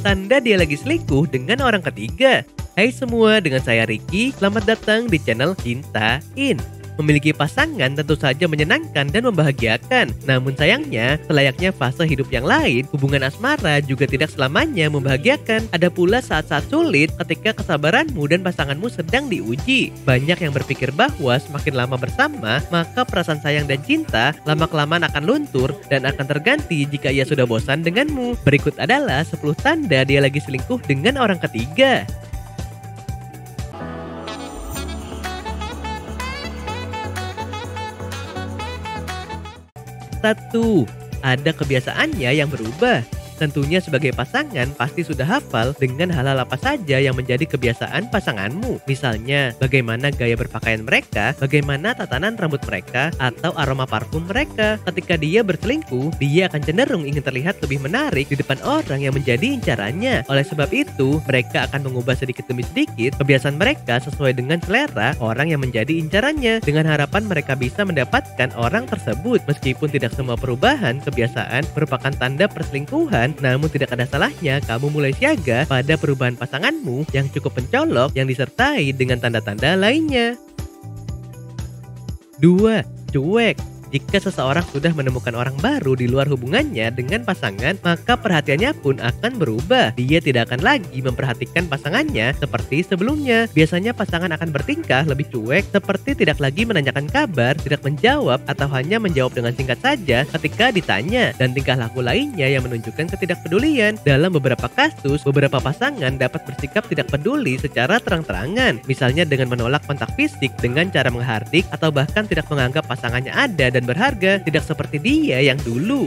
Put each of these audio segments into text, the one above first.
Tanda dia lagi selingkuh dengan orang ketiga. Hai semua, dengan saya Ricky. Selamat datang di channel Cintain. Memiliki pasangan tentu saja menyenangkan dan membahagiakan. Namun sayangnya, selayaknya fase hidup yang lain, hubungan asmara juga tidak selamanya membahagiakan. Ada pula saat-saat sulit ketika kesabaranmu dan pasanganmu sedang diuji. Banyak yang berpikir bahwa semakin lama bersama, maka perasaan sayang dan cinta lama-kelamaan akan luntur dan akan terganti jika ia sudah bosan denganmu. Berikut adalah 10 tanda dia lagi selingkuh dengan orang ketiga. 1. Ada kebiasaannya yang berubah. Tentunya sebagai pasangan pasti sudah hafal dengan hal-hal apa saja yang menjadi kebiasaan pasanganmu. Misalnya, bagaimana gaya berpakaian mereka, bagaimana tatanan rambut mereka, atau aroma parfum mereka. Ketika dia berselingkuh, dia akan cenderung ingin terlihat lebih menarik di depan orang yang menjadi incarannya. Oleh sebab itu, mereka akan mengubah sedikit demi sedikit kebiasaan mereka sesuai dengan selera orang yang menjadi incarannya, dengan harapan mereka bisa mendapatkan orang tersebut. Meskipun tidak semua perubahan kebiasaan merupakan tanda perselingkuhan, namun tidak ada salahnya kamu mulai siaga pada perubahan pasanganmu yang cukup mencolok yang disertai dengan tanda-tanda lainnya. 2. Cuek. Jika seseorang sudah menemukan orang baru di luar hubungannya dengan pasangan, maka perhatiannya pun akan berubah. Dia tidak akan lagi memperhatikan pasangannya seperti sebelumnya. Biasanya pasangan akan bertingkah lebih cuek, seperti tidak lagi menanyakan kabar, tidak menjawab, atau hanya menjawab dengan singkat saja ketika ditanya, dan tingkah laku lainnya yang menunjukkan ketidakpedulian. Dalam beberapa kasus, beberapa pasangan dapat bersikap tidak peduli secara terang-terangan, misalnya dengan menolak kontak fisik dengan cara menghardik, atau bahkan tidak menganggap pasangannya ada dan berharga, tidak seperti dia yang dulu.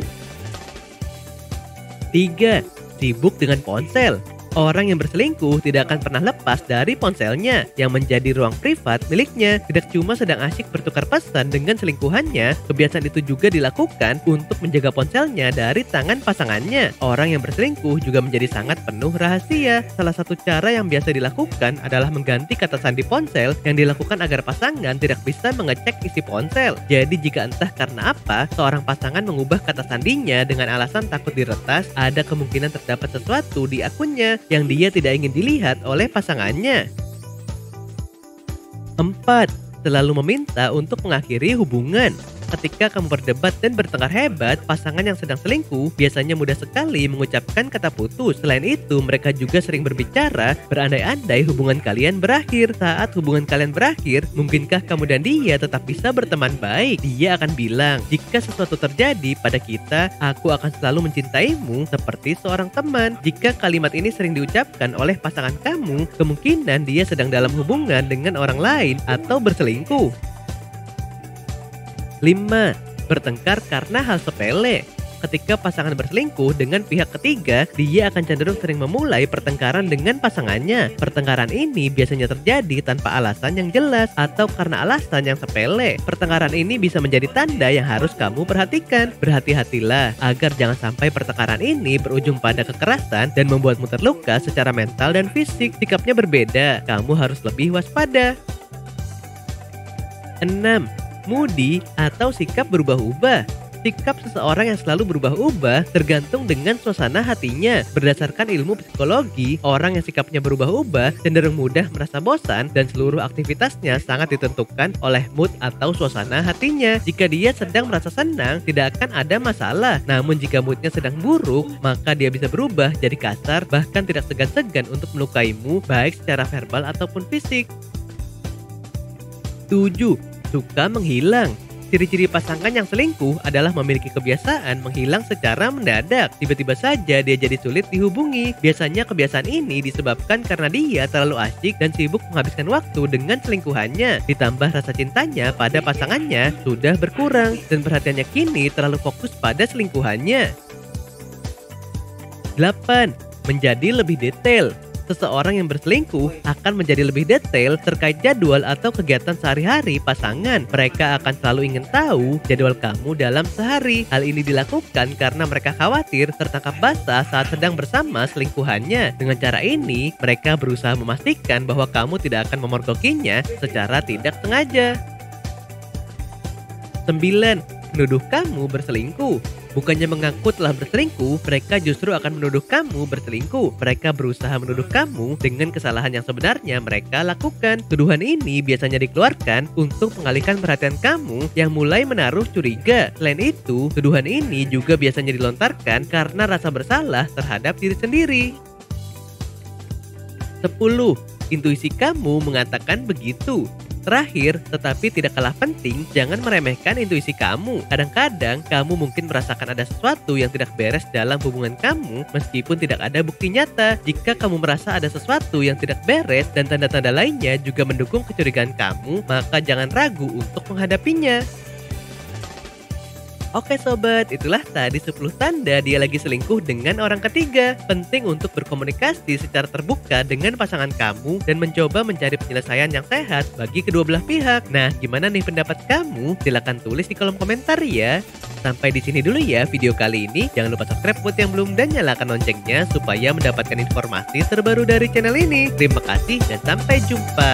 3. Sibuk dengan ponsel. Orang yang berselingkuh tidak akan pernah lepas dari ponselnya yang menjadi ruang privat miliknya. Tidak cuma sedang asyik bertukar pesan dengan selingkuhannya, kebiasaan itu juga dilakukan untuk menjaga ponselnya dari tangan pasangannya. Orang yang berselingkuh juga menjadi sangat penuh rahasia. Salah satu cara yang biasa dilakukan adalah mengganti kata sandi ponsel yang dilakukan agar pasangan tidak bisa mengecek isi ponsel. Jadi jika entah karena apa, seorang pasangan mengubah kata sandinya dengan alasan takut diretas, ada kemungkinan terdapat sesuatu di akunnya yang dia tidak ingin dilihat oleh pasangannya. 4. Selalu meminta untuk mengakhiri hubungan. Ketika kamu berdebat dan bertengkar hebat, pasangan yang sedang selingkuh biasanya mudah sekali mengucapkan kata putus. Selain itu, mereka juga sering berbicara, berandai-andai hubungan kalian berakhir. Saat hubungan kalian berakhir, mungkinkah kamu dan dia tetap bisa berteman baik? Dia akan bilang, jika sesuatu terjadi pada kita, aku akan selalu mencintaimu seperti seorang teman. Jika kalimat ini sering diucapkan oleh pasangan kamu, kemungkinan dia sedang dalam hubungan dengan orang lain atau berselingkuh. 5. Bertengkar karena hal sepele. Ketika pasangan berselingkuh dengan pihak ketiga, dia akan cenderung sering memulai pertengkaran dengan pasangannya. Pertengkaran ini biasanya terjadi tanpa alasan yang jelas atau karena alasan yang sepele. Pertengkaran ini bisa menjadi tanda yang harus kamu perhatikan. Berhati-hatilah agar jangan sampai pertengkaran ini berujung pada kekerasan dan membuatmu terluka secara mental dan fisik. Sikapnya berbeda, kamu harus lebih waspada. 6. Moody atau sikap berubah-ubah. Sikap seseorang yang selalu berubah-ubah tergantung dengan suasana hatinya. Berdasarkan ilmu psikologi, orang yang sikapnya berubah-ubah cenderung mudah merasa bosan dan seluruh aktivitasnya sangat ditentukan oleh mood atau suasana hatinya. Jika dia sedang merasa senang, tidak akan ada masalah. Namun jika moodnya sedang buruk, maka dia bisa berubah jadi kasar, bahkan tidak segan-segan untuk melukaimu baik secara verbal ataupun fisik. 7. Suka menghilang. Ciri-ciri pasangan yang selingkuh adalah memiliki kebiasaan menghilang secara mendadak. Tiba-tiba saja dia jadi sulit dihubungi. Biasanya kebiasaan ini disebabkan karena dia terlalu asyik dan sibuk menghabiskan waktu dengan selingkuhannya. Ditambah rasa cintanya pada pasangannya sudah berkurang dan perhatiannya kini terlalu fokus pada selingkuhannya. 8. Menjadi lebih detail. Seseorang yang berselingkuh akan menjadi lebih detail terkait jadwal atau kegiatan sehari-hari pasangan. Mereka akan selalu ingin tahu jadwal kamu dalam sehari. Hal ini dilakukan karena mereka khawatir tertangkap basah saat sedang bersama selingkuhannya. Dengan cara ini, mereka berusaha memastikan bahwa kamu tidak akan memergokinya secara tidak sengaja. 9. Menuduh kamu berselingkuh. Bukannya mengaku telah berselingkuh, mereka justru akan menuduh kamu berselingkuh. Mereka berusaha menuduh kamu dengan kesalahan yang sebenarnya mereka lakukan. Tuduhan ini biasanya dikeluarkan untuk mengalihkan perhatian kamu yang mulai menaruh curiga. Selain itu, tuduhan ini juga biasanya dilontarkan karena rasa bersalah terhadap diri sendiri. 10. Intuisi kamu mengatakan begitu. Terakhir, tetapi tidak kalah penting, jangan meremehkan intuisi kamu. Kadang-kadang, kamu mungkin merasakan ada sesuatu yang tidak beres dalam hubungan kamu, meskipun tidak ada bukti nyata. Jika kamu merasa ada sesuatu yang tidak beres dan tanda-tanda lainnya juga mendukung kecurigaan kamu, maka jangan ragu untuk menghadapinya. Oke sobat, itulah tadi 10 tanda dia lagi selingkuh dengan orang ketiga. Penting untuk berkomunikasi secara terbuka dengan pasangan kamu dan mencoba mencari penyelesaian yang sehat bagi kedua belah pihak. Nah, gimana nih pendapat kamu? Silahkan tulis di kolom komentar ya. Sampai di sini dulu ya video kali ini. Jangan lupa subscribe buat yang belum dan nyalakan loncengnya supaya mendapatkan informasi terbaru dari channel ini. Terima kasih dan sampai jumpa.